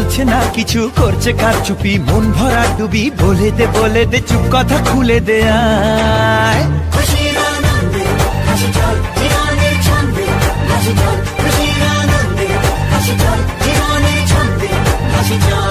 বলছে না কিছু, করছে কারচুপি, মন ভরা ডুবি। বলে দে চুপ, কথা খুলে দে আয়। খুশির আনন্দে হাসি চল জীবনের ছন্দে, হাসি চল খুশির আনন্দে হাসি চল জীবনের ছন্দে, হাসি চল।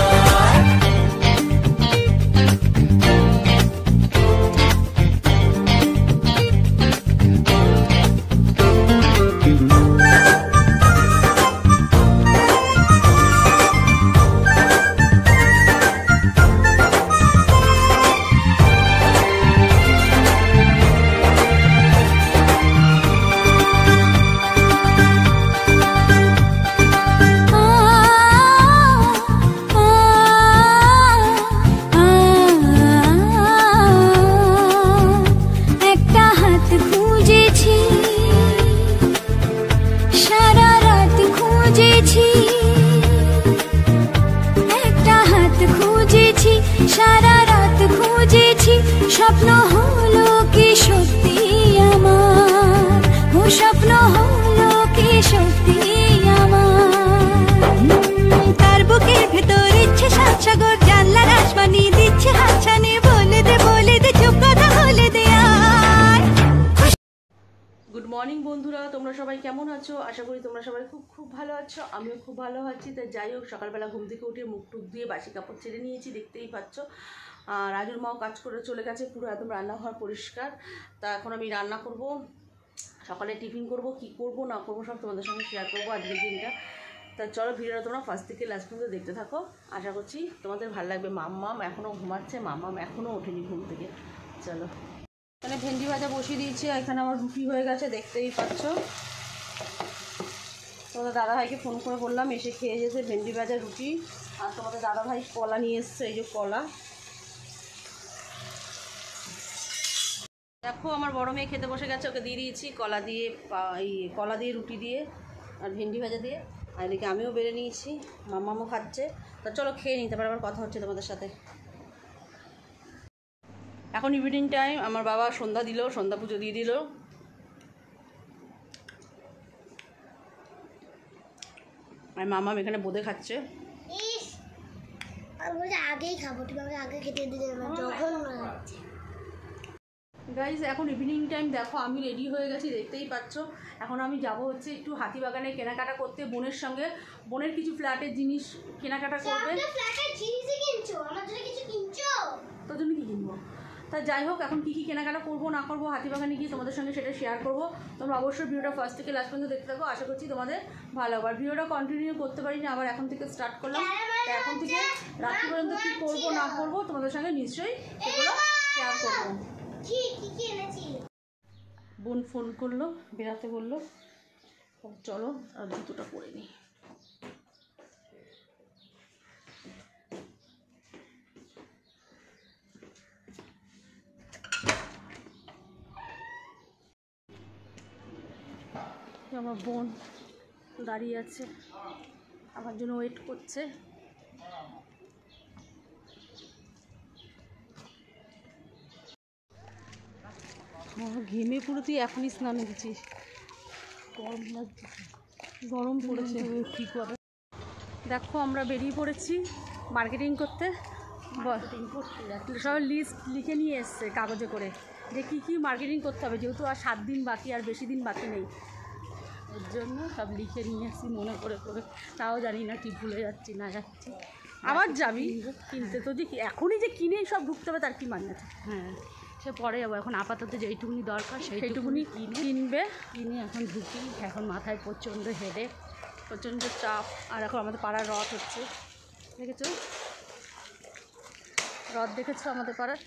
সারা রাত খুঁজেছি, স্বপ্ন হলো কি সত্যি আমার, ও স্বপ্ন হলো কি সত্যি আমার। তার বুকের ভেতর ইচ্ছে সাত সাগর, জানলার আসমানি দিচ্ছে হাতছানি। বলে দে চুপ, কথা বলে দে আয়। গুড মর্নিং বন্ধুরা, তোমরা সবাই কেমন আছো? আশা করি তোমরা সবাই খুব ভালো আছো। আমিও খুব ভালো আছি। তাই যাই হোক, সকালবেলা ঘুম থেকে উঠে মুখ টুক দিয়ে বাসি কাপড় ছেড়ে নিয়েছি, দেখতেই পাচ্ছ। রাজুর মাও কাজ করে চলে গেছে, পুরো একদম রান্নাঘর পরিষ্কার। তা এখন আমি রান্না করব, সকালে টিফিন করব, কি করব না করব সব তোমাদের সঙ্গে শেয়ার করবো আজকের দিনটা। তা চলো ভিডিওটা তোমরা ফার্স্ট থেকে লাস্ট পর্যন্ত দেখতে থাকো, আশা করছি তোমাদের ভালো লাগবে। মাম্মাম এখনও ঘুমাচ্ছে, মাম্মাম এখনও ওঠেনি ঘুম থেকে। চলো, এখানে ভেন্ডি ভাজা বসিয়ে দিয়েছি, এখানে আমার রুটি হয়ে গেছে, দেখতেই পাচ্ছ। তোমাদের দাদাভাইকে ফোন করে বললাম এসে খেয়ে যেতে ভেন্ডি ভাজা রুটি। আর তোমাদের দাদাভাই কলা নিয়ে এসছে, এই যে কলা। দেখো আমার বড় মেয়ে খেতে বসে গেছে, ওকে দিয়ে দিয়েছি কলা দিয়ে রুটি দিয়ে আর ভেন্ডি ভাজা দিয়ে। আর এদিকে আমিও বেড়ে নিয়েছি, মাম্মামও খাচ্ছে। তা চলো খেয়ে নিই, তারপর আবার কথা হচ্ছে তোমাদের সাথে। এখন ইভিনিং টাইম, আমার বাবা সন্ধ্যা দিল, সন্ধ্যা পুজো দিয়ে দিল। আর মাম্মাম এখানে বোঁদে খাচ্ছে। আগেই খাবো, আগে খেতে দিলে যখন গাইজ এখন ইভিনিং টাইম, দেখো আমি রেডি হয়ে গেছি, দেখতেই পাচ্ছ। এখন আমি যাব হচ্ছে একটু হাতিবাগানে কেনাকাটা করতে বোনের সঙ্গে। বোনের কিছু ফ্ল্যাটের জিনিস কেনাকাটা করবে। তোর জন্য কি কিনবো? তা যাই হোক, এখন কী কী কেনাকাটা করবো না করবো হাতিবাগানে গিয়ে তোমাদের সঙ্গে সেটা শেয়ার করবো। তোমরা অবশ্যই ভিডিওটা ফার্স্ট থেকে লাস্ট পর্যন্ত দেখতে থাকো, আশা করছি তোমাদের ভালো হবে। আর ভিডিওটা কন্টিনিউ করতে পারি না, আবার এখন থেকে স্টার্ট করলাম। তা এখন থেকে রাত্রি পর্যন্ত কী করবো না করবো তোমাদের সঙ্গে নিশ্চয়ই সেগুলো শেয়ার করবো। বোন ফোন করলো, বেরাতে বললো, চলো আর জুতোটা পরে নিই। আমার বোন দাঁড়িয়ে আছে, আমার জন্য ওয়েট করছে। ঘেমে পুরো তুই এখনই স্নান দিচ্ছিস, গরম লাগছে, গরম পড়েছে। কী করে দেখো, আমরা বেরিয়ে পড়েছি মার্কেটিং করতে। সব লিস্ট লিখে নিয়ে এসছে কাগজে করে, যে কী কী মার্কেটিং করতে হবে, যেহেতু আর 7 দিন বাকি, আর বেশি দিন বাকি নেই। এর জন্য সব লিখে নিয়ে এসছি মনে করে করে, তাও জানি না কি ভুলে যাচ্ছি না যাচ্ছি। আবার যাবি কিনতে, তো যে এখনই যে কিনেই সব ঢুকতে হবে তার কি মানে আছে? হ্যাঁ, সে পরে যাবো, এখন আপাতত যেইটুকুনি দরকার সেইটুকুনি কিনবে, কিনে এখন ঢুকি। এখন মাথায় প্রচণ্ড হেডেক, প্রচণ্ড চাপ। আর এখন আমাদের পাড়ার রথ হচ্ছে, দেখেছো? রথ দেখেছো? আমাদের পাড়ার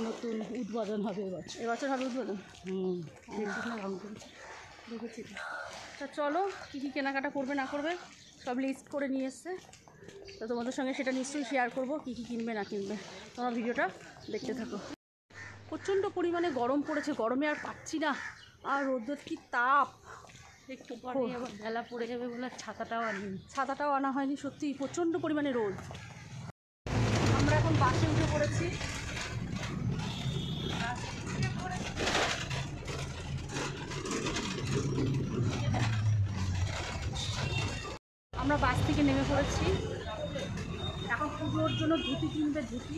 নতুন উদ্বোধন হবে এবছর হবে উদ্বোধন। দেখেছি। তা চলো, কী কী কেনাকাটা করবে না করবে সব লিস্ট করে নিয়ে এসছে, তো তোমাদের সঙ্গে সেটা নিশ্চয়ই শেয়ার করবো, কী কী কিনবে না কিনবে। তোমরা ভিডিওটা দেখতে থাকো। প্রচণ্ড পরিমাণে গরম পড়েছে, গরমে আর পাচ্ছি না। আর রোদের কি তাপ, একটু পরে আবার বেলা পড়ে যাবে বলে ছাতাটাও আনা হয়নি। সত্যি প্রচণ্ড পরিমাণে রোদ। আমরা এখন বাসে উঠে পড়েছি। আমরা বাস থেকে নেমে পড়েছি। পুজোর জন্য ধুতি কিনবে, ধুতি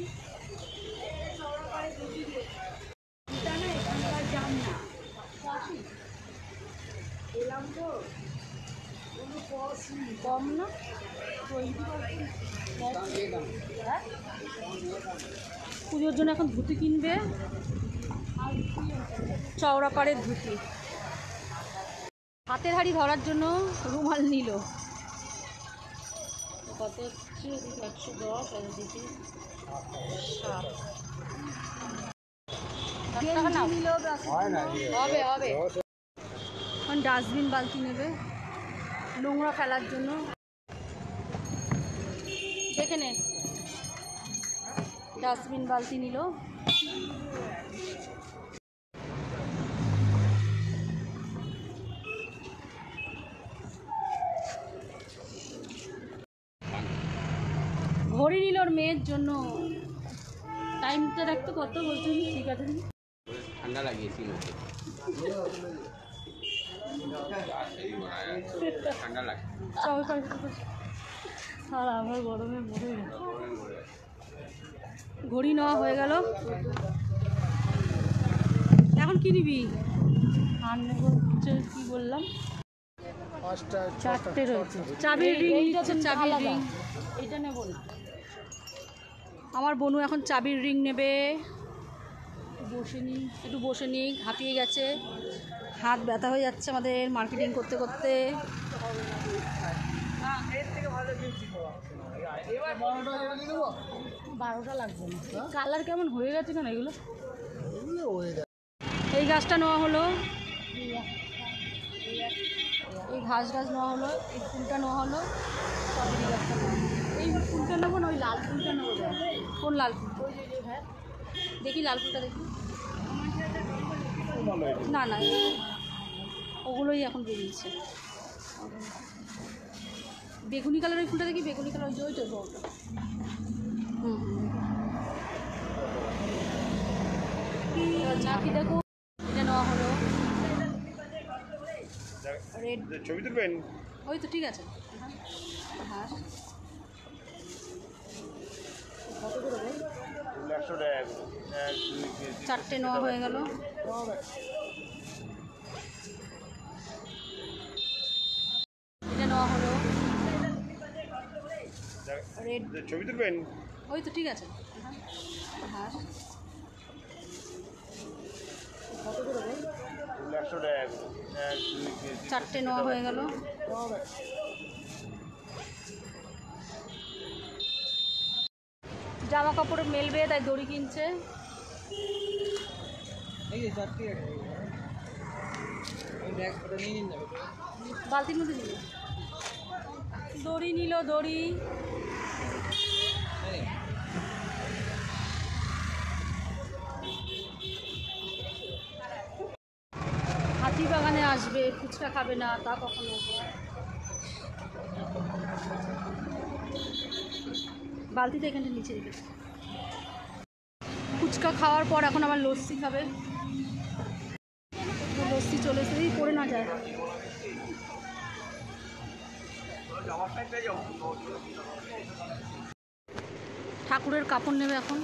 এলাম তো কম না, পুজোর জন্য এখন ধুতি কিনবে, চওড়া পাড়ের ধুতি। হাতের হাড়ি ধরার জন্য রুমাল নিল। কত হচ্ছে? 110 আর দিদি 7 হবে হবে। এখন ডাস্টবিন বালতি নেবে নোংরা ফেলার জন্য। দেখে নে, ডাস্টবিন বালতি নিল। ঘড়ি নিল ওর মেয়ের জন্য, টাইমটা রাখতে কত বলছেন? ঠিক আছে, ঠান্ডা লাগিয়েছি ঠান্ডা লাগে আর আমার গরমে মরে গেল। ঘড়ি নেওয়া হয়ে গেল, এখন কি নিবি? আর নেব হচ্ছে কি বললাম, 4টে রয়েছে। চাবির রিং নিচ্ছে, চাবির রিং এটা নেব না। আমার বনু এখন চাবির রিং নেবে। একটু বসে নিই, হাঁপিয়ে গেছে, হাত ব্যথা হয়ে যাচ্ছে আমাদের মার্কেটিং করতে করতে। 12টা লাগবে না। কালার কেমন হয়ে গেছে কেন এগুলো? এই গাছটা নেওয়া হলো, এই ঘাস নেওয়া হলো, এই ফুলটা নেওয়া হলো, স্ট্রবেরি গাছটা নেওয়া হলো। এই ফুলটা নেবো না, ওই লাল ফুলটা নেবো। কোন লাল ফুল? হ্যাঁ দেখি লাল ফুলটা দেখি। না না, ওগুলোই এখন বেরিয়েছে। বেগুনি কালারের ফুলটা দেখি, বেগুনি কালার ওই তো ওটা। নাকি দেখো, এটা নেওয়া হলো। রেড ছবি তুলবেন? ওই তো ঠিক আছে। হ্যাঁ 4টে নেওয়া হয়ে গেল। এটা নেওয়া হলো। রেড ছবি তুলবেন? ওই তো ঠিক আছে। হ্যাঁ 4টে নেওয়া হয়ে গেল। জামা কাপড়ে মেলবে তাই দড়ি কিনছে। বালতির মধ্যে নিল, দড়ি নিল, দড়ি। হাতি বাগানে আসবে, ফুচকা খাবে না তা কখনো। বালতিটা এখানটা নিচে রেখেছে। ফুচকা খাওয়ার পর এখন আবার লস্যি খাবে। লস্যি চলে এসে পড়ে না যায়। ঠাকুরের কাপড় নেবে এখন।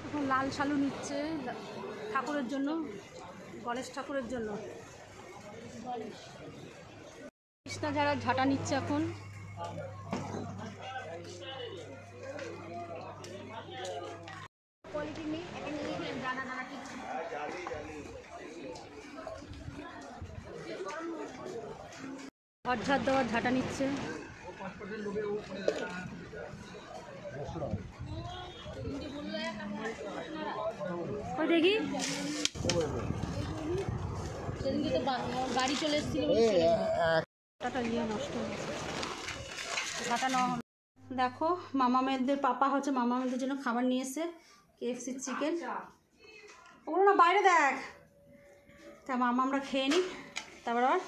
এখন লাল শালু নিচ্ছে ঠাকুরের জন্য, গণেশ ঠাকুরের জন্য। কৃষ্ণা যারা ঝাঁটা নিচ্ছে এখন। ঘর দেওয়ার ঝাঁটা নিচ্ছে। ওই দেখি সেদিনকে তো গাড়ি চলে এসেছিল, ইয়ে নষ্ট হয়েছে। ঝাঁটা নেওয়া হলো। দেখো মামামেদের পাপা হচ্ছে মামামেদের জন্য খাবার নিয়ে এসে, KFC চিকেন। ওগুলো না বাইরে দেখ। তা মামা আমরা খেয়ে নিই, তারপর আবার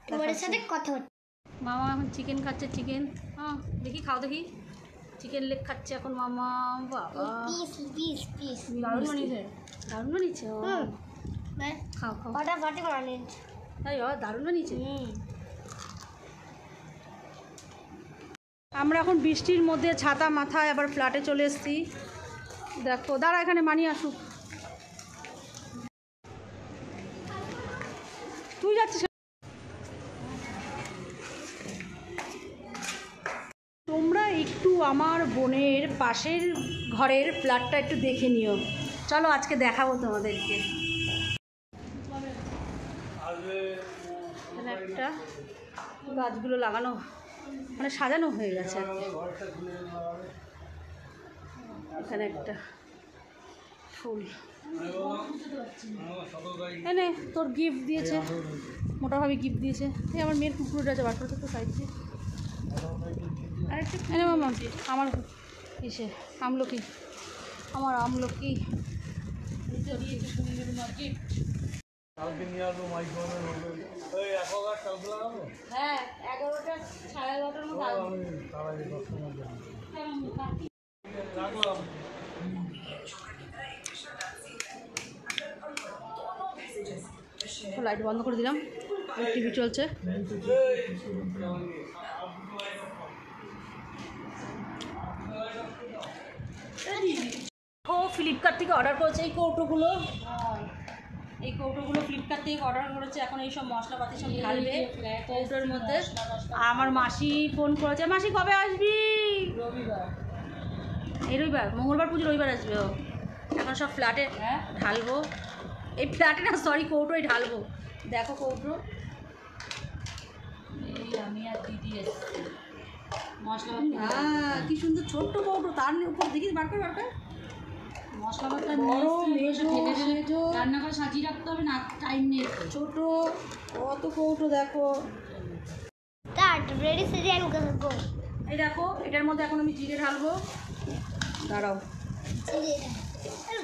তোমার সাথে কথা হচ্ছে। মামা এখন চিকেন খাচ্ছে, চিকেন। হ্যাঁ দেখি, খাও দেখি। চিকেন লেগ খাচ্ছে এখন মামা। বাবা দারুণ বানিয়েছে। দারুণ বানিয়েছে ও। খাও খাও। ফাটাফাটি বানিয়েছে। তাই ও দারুণ বানিয়েছে। আমরা এখন বৃষ্টির মধ্যে ছাতা মাথায় আবার ফ্ল্যাটে চলে এসেছি। দেখো দাঁড়া, এখানে মানি আসুক। তুই যাচ্ছিস? তোমরা একটু আমার বোনের পাশের ঘরের ফ্ল্যাটটা একটু দেখে নিও। চলো আজকে দেখাবো তোমাদেরকে। এখানে একটা গাছগুলো লাগানো মানে সাজানো হয়ে গেছে আর কি। এখানে একটা ফুল এনে তোর গিফট দিয়েছে, মোটাভাবে গিফট দিয়েছে। এই আমার মেয়ের কুকুরটা আছে, বাচ্চাটা তো সাইড দিয়ে আরেকটা এনে মামা আমার ইসে আমলকি, আমার আমলকি হ্যাঁ 11টা সাড়ে 11টার মধ্যে লাইট বন্ধ করে দিলাম, টিভি চলছে। ও ফ্লিপকার্ট থেকে অর্ডার করেছে এই কৌটোগুলো, ফ্লিপকার্ট থেকে অর্ডার করেছে। এখন এইসব মশলাপাতি সব ঢালবে কৌটোর মধ্যে। আমার মাসি ফোন করেছে, মাসি কবে আসবি? রবিবার। এই রবিবার, মঙ্গলবার পুজো রবিবার আসবে ও। এখন সব ফ্ল্যাটে ঢালবো, এই ফ্ল্যাটে না সরি কৌটোই ঢালবো। দেখো কৌটো, এই আমি আর দিদি এসেছি মশলাপাতি। হ্যাঁ কি সুন্দর ছোট্ট কৌটো, তার উপর দেখিস বারকার মশলাপাতা রান্না করে সাজিয়ে রাখতে হবে না, টাইম নেই। ছোট অত কৌটো দেখো। এই দেখো এটার মধ্যে এখন আমি জিরে ঢালবো, দাঁড়াও।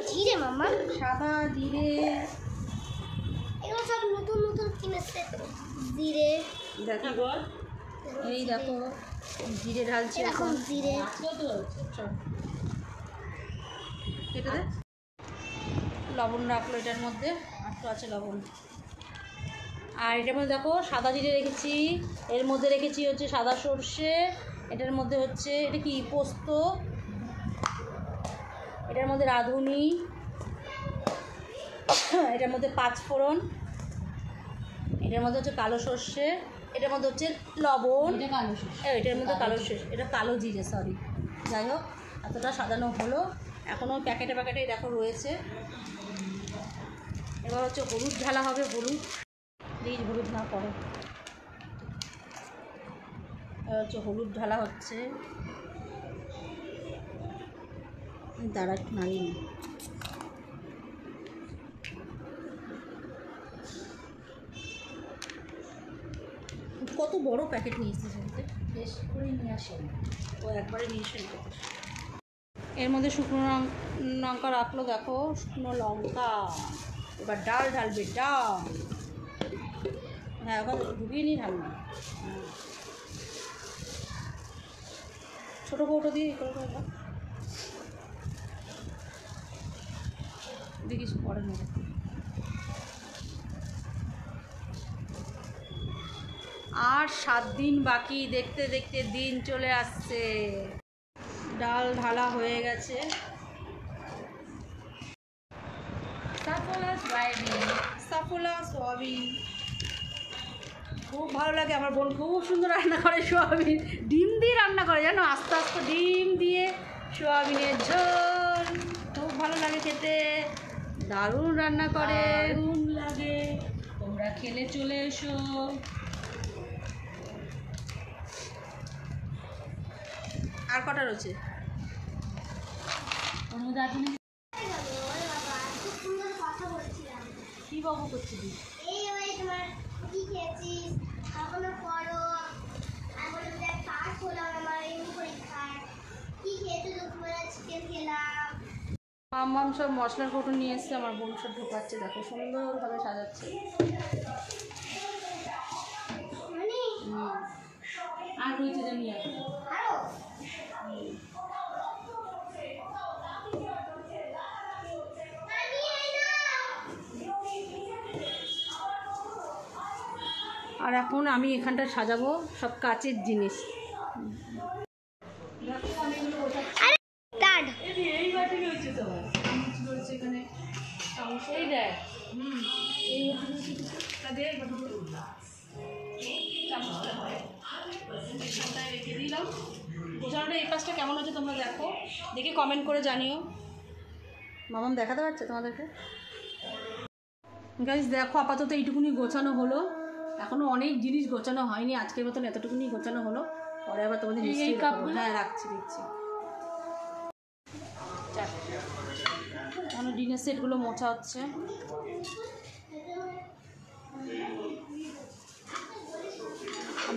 জিরে মামা, সাদা জিরে, এগুলো সব নতুন নতুন কিনেছে জিরে। দেখো এই দেখো জিরে ঢালছি এখন জিরে কেটে দে। লবণ রাখলো এটার মধ্যে, আর তো আছে লবণ। আর এটার মধ্যে দেখো সাদা জিরে রেখেছি, এর মধ্যে রেখেছি হচ্ছে সাদা সর্ষে, এটার মধ্যে হচ্ছে এটা কি পোস্ত, এটার মধ্যে রাঁধুনি, এটার মধ্যে পাঁচফোড়ন, এটার মধ্যে হচ্ছে কালো সর্ষে, এটার মধ্যে হচ্ছে লবণ, এটার মধ্যে কালো সর্ষে, এটা কালো জিরে সরি। যাই হোক এতটা সাজানো হলো, এখনও প্যাকেটে প্যাকেটেই দেখো রয়েছে। এবার হচ্ছে হলুদ ঢালা হবে, হলুদ প্লিজ হলুদ না করো। এবার হচ্ছে হলুদ ঢালা হচ্ছে, দাঁড়া একটু নাড়িয়ে নিই। কত বড় প্যাকেট নিয়ে এসেছে বলতে, বেশ করেই নিয়ে আসেন ও, একবারে নিয়ে এসে। এর মধ্যে শুকনো লঙ্কা রাখলো, দেখো শুকনো লঙ্কা। এবার ডাল ঢালবে, ডাল হ্যাঁ ওখানে ঢুকিয়ে নিয়ে ঢালবে। ছোটো কৌটো দিয়ে দেখিস পরে নেবে। আর 7 দিন বাকি, দেখতে দেখতে দিন চলে আসছে। ডাল ঢালা হয়ে গেছে, সাফোলা সোয়াবিন খুব ভালো লাগে। আমার বোন খুব সুন্দর রান্না করে সোয়াবিন, ডিম দিয়ে রান্না করে জানো, আস্তে আস্তে ডিম দিয়ে সোয়াবিনের ঝোল খুব ভালো লাগে খেতে, দারুণ রান্না করে, দারুণ লাগে। তোমরা খেলে চলে এসো। আর কটা রয়েছে? কি বাবু করছিলি? মাম সব মশলার কৌটো নিয়ে এসছে, আমার বোন সব ঢোকাচ্ছে, দেখো সুন্দরভাবে সাজাচ্ছে। আর রয়েছে জানি আর এখন আমি এখানটা সাজাবো সব কাচের জিনিস। এই বাটি রয়েছে তো রয়েছে এখানে এই দেখ এই রেখে দিলাম। গোছানোটা এই কাজটা কেমন হচ্ছে তোমরা দেখো, দেখে কমেন্ট করে জানিও। মামাম দেখাতে পারছে তোমাদেরকে? গাইস দেখো আপাতত এইটুকুনি গোছানো হলো, এখনও অনেক জিনিস গোছানো হয়নি, আজকের মতন এতটুকুনি গোছানো হলো। পরে আবার তোমাদের এই কাপগুলো হ্যাঁ রাখছি দিচ্ছি। এখন ডিনার সেটগুলো মোছা হচ্ছে।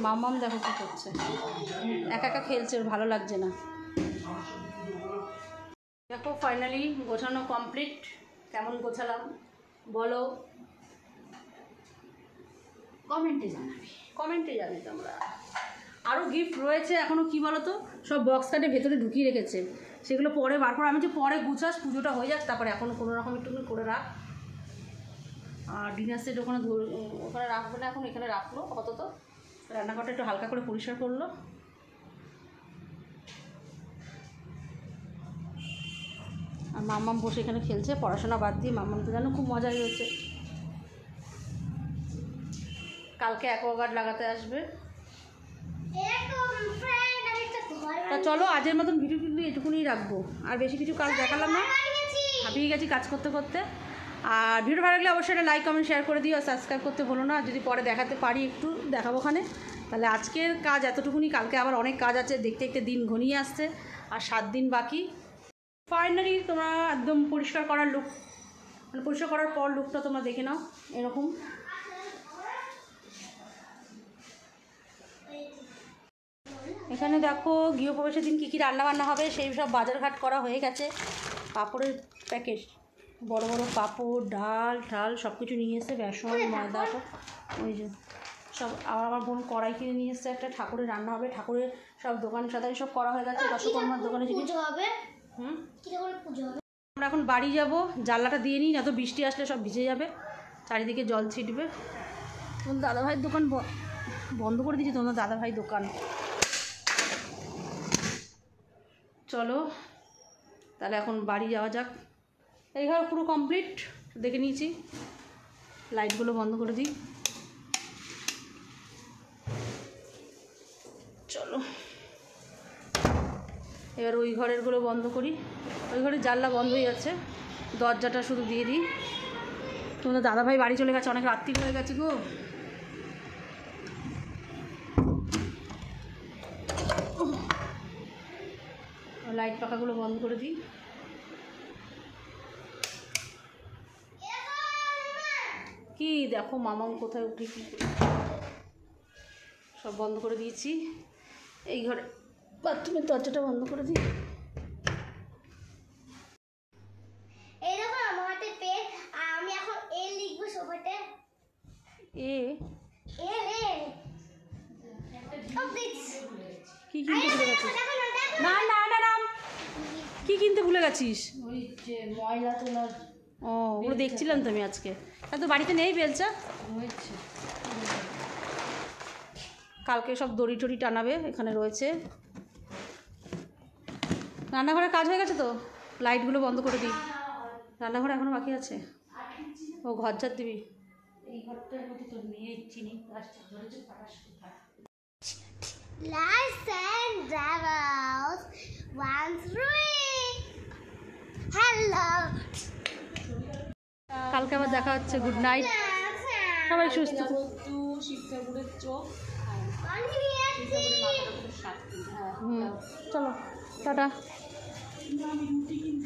মামাম দেখো কী করছে, একা একা খেলছে, ভালো লাগছে না। দেখো ফাইনালি গোছানো কমপ্লিট। কেমন গোছালাম বলো, কমেন্টে জানাবে তোমরা। আরও গিফট রয়েছে এখনও, কি বলো তো, সব বক্স কাটে ভেতরে ঢুকিয়ে রেখেছে, সেগুলো পরে বার করে আমি যে পরে গুছাস, পুজোটা হয়ে যাক, তারপরে এখন কোনো রকম একটু করে রাখ। আর ডিনার সেট ওখানে রাখবে না, এখন এখানে রাখলো আপাতত। রান্নাঘরটা একটু হালকা করে পরিষ্কার করলো। আর মাম্মাম বসে এখানে খেলছে, পড়াশোনা বাদ দিয়ে। মাম্মাম তো জানো খুব মজা হয়েছে, কালকে অ্যাকোয়াগার্ড লাগাতে আসবে। তা চলো আজের মতন ভিডিও কিন্তু এটুকুনি রাখবো, আর বেশি কিছু কাজ দেখালাম না, হাঁপিয়ে গেছি কাজ করতে করতে। আর ভিডিও ভালো লাগলে অবশ্যই একটা লাইক কমেন্ট শেয়ার করে দিও, আর সাবস্ক্রাইব করতে ভুলো না। যদি পরে দেখাতে পারি একটু দেখাবো ওখানে। তাহলে আজকের কাজ এতটুকুনি, কালকে আবার অনেক কাজ আছে, দেখতে দেখতে দিন ঘনিয়ে আসছে, আর 7 দিন বাকি। ফাইনালি তোমরা একদম পরিষ্কার করার লুক, মানে পরিষ্কার করার পর লুকটা তোমরা দেখে নাও এরকম। এখানে দেখো গৃহপ্রবেশের দিন কী কী রান্নাবান্না হবে সেই সব বাজারঘাট করা হয়ে গেছে। পাঁপড়ের প্যাকেট, বড় বড় পাঁপড়, ডাল ঠাল সব কিছু নিয়ে এসে, বেসন ময়দা, ওই যে সব। আমার বোন কড়াই কিনে নিয়ে এসছে একটা, ঠাকুরের রান্না হবে, ঠাকুরের সব দোকান সাদাই সব করা হয়ে গেছে, দশকর্মার দোকানে জিনিস হবে। আমরা এখন বাড়ি যাব, জানলাটা দিয়ে নিই, না তো বৃষ্টি আসলে সব ভিজে যাবে, চারিদিকে জল ছিটবে। তোমার দাদাভাইয়ের দোকান বন্ধ করে দিয়েছি, তোমার দাদাভাই দোকান। চলো তাহলে এখন বাড়ি যাওয়া যাক। এই ঘর পুরো কমপ্লিট দেখে নিয়েছি, লাইটগুলো বন্ধ করে দিই। চলো এবার ওই ঘরেরগুলো বন্ধ করি, ওই ঘরের জানলা বন্ধ হয়ে যাচ্ছে, দরজাটা শুধু দিয়ে দিই। তোমাদের দাদাভাই বাড়ি চলে গেছে, অনেক রাত্রি হয়ে গেছে গো। লাইট পাখাগুলো বন্ধ করে দিই। কি দেখো মামাম কোথায় উঠে কি সব বন্ধ করে দিয়েছি। এই ঘরে বাথরুমের দরজাটা বন্ধ করে দিই। এই দেখো আমার হাতে পেন, আর আমি এখন এ লিখবো সোফাতে। এ এ কি কিনতে ভুলে গেছিস? না না না না, কি কিনতে ভুলে গেছিস? ওই যে ময়লা তোলার ও ওগুলো দেখছিলাম তো আমি আজকে। তো বাড়িতে নেই বেলচা? হয়েছে। কালকে সব দড়ি টড়ি টানাবে, এখানে রয়েছে। রান্নাঘরের কাজ হয়ে গেছে তো, লাইটগুলো বন্ধ করে দিই। রান্নাঘরে এখনও বাকি আছে, ও ঘর ঝাড় দিবি। এই ঘরটার মধ্যে তোর মেয়ে চিনি প্লাস্টিক ধরেছে, পাড়াস কোথায়? Lights and devils, 1, 3. Hello. কালকে আবার দেখা হচ্ছে, গুড নাইট, সবাই সুস্থ। শিব ঠাকুরের চোখ, চলো টাটা। আমি রুটি কিনতে